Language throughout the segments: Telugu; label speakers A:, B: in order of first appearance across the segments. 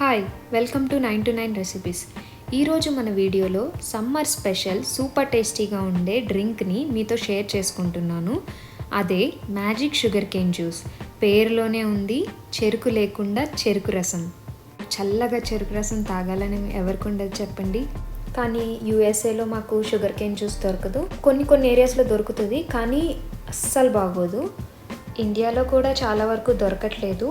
A: Hi welcome to 9 to 9 recipes. ఈరోజు మన వీడియోలో సమ్మర్ స్పెషల్ సూపర్ టేస్టీగా ఉండే డ్రింక్ని మీతో షేర్ చేసుకుంటున్నాను. అదే మ్యాజిక్ షుగర్ కేన్ జ్యూస్. పేరులోనే ఉంది, చెరుకు లేకుండా చెరుకు రసం. చల్లగా చెరుకు రసం తాగాలని ఎవరికి ఉండదు చెప్పండి. కానీ యూఎస్ఏలో మాకు షుగర్ కేన్ జ్యూస్ దొరకదు. కొన్ని ఏరియాస్లో దొరుకుతుంది, కానీ అస్సలు బాగోదు. ఇండియాలో కూడా చాలా వరకు దొరకట్లేదు.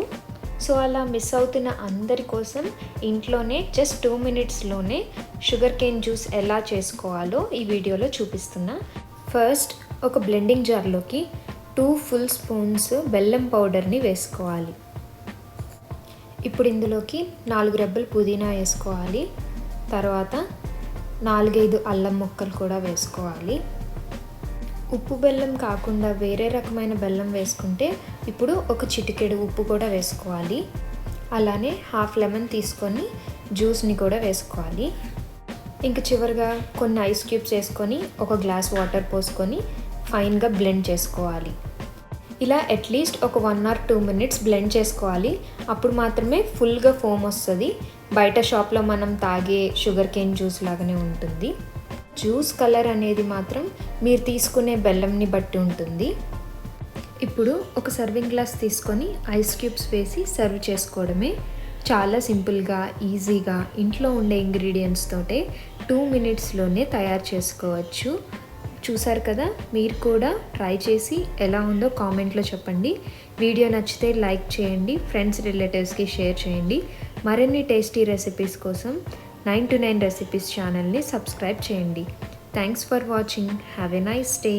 A: సో అలా మిస్ అవుతున్న అందరి కోసం ఇంట్లోనే జస్ట్ 2 minutesలోనే షుగర్ కేన్ జ్యూస్ ఎలా చేసుకోవాలో ఈ వీడియోలో చూపిస్తున్నా. ఫస్ట్ ఒక బ్లెండింగ్ జార్లోకి 2 full spoons బెల్లం పౌడర్ని వేసుకోవాలి. ఇప్పుడు ఇందులోకి 4 రెబ్బలు పుదీనా వేసుకోవాలి. తర్వాత 4-5 అల్లం ముక్కలు కూడా వేసుకోవాలి. ఉప్పు బెల్లం కాకుండా వేరే రకమైన బెల్లం వేసుకుంటే ఇప్పుడు ఒక చిటికెడు ఉప్పు కూడా వేసుకోవాలి. అలానే హాఫ్ లెమన్ తీసుకొని జ్యూస్ని కూడా వేసుకోవాలి. ఇంకా చివరిగా కొన్ని ఐస్ క్యూబ్స్ వేసుకొని ఒక గ్లాస్ వాటర్ పోసుకొని ఫైన్గా బ్లెండ్ చేసుకోవాలి. ఇలా అట్లీస్ట్ ఒక 1 or 2 minutes బ్లెండ్ చేసుకోవాలి. అప్పుడు మాత్రమే ఫుల్గా ఫోమ్ వస్తుంది. బయట షాప్లో మనం తాగే షుగర్ కేన్ జ్యూస్ లాగానే ఉంటుంది. జ్యూస్ కలర్ అనేది మాత్రం మీరు తీసుకునే బెల్లంని బట్టి ఉంటుంది. ఇప్పుడు ఒక సర్వింగ్ గ్లాస్ తీసుకొని ఐస్ క్యూబ్స్ వేసి సర్వ్ చేసుకోవడమే. చాలా సింపుల్గా, ఈజీగా ఇంట్లో ఉండే ఇంగ్రీడియంట్స్ తోటే 2 minutesలోనే తయారు చేసుకోవచ్చు. చూసారు కదా, మీరు కూడా ట్రై చేసి ఎలా ఉందో కామెంట్లో చెప్పండి. వీడియో నచ్చితే లైక్ చేయండి, ఫ్రెండ్స్ రిలేటివ్స్కి షేర్ చేయండి. మరిన్ని టేస్టీ రెసిపీస్ కోసం 9 to 9 రెసిపీస్ ఛానల్ని సబ్స్క్రైబ్ చేయండి. Thanks for watching. Have a nice day.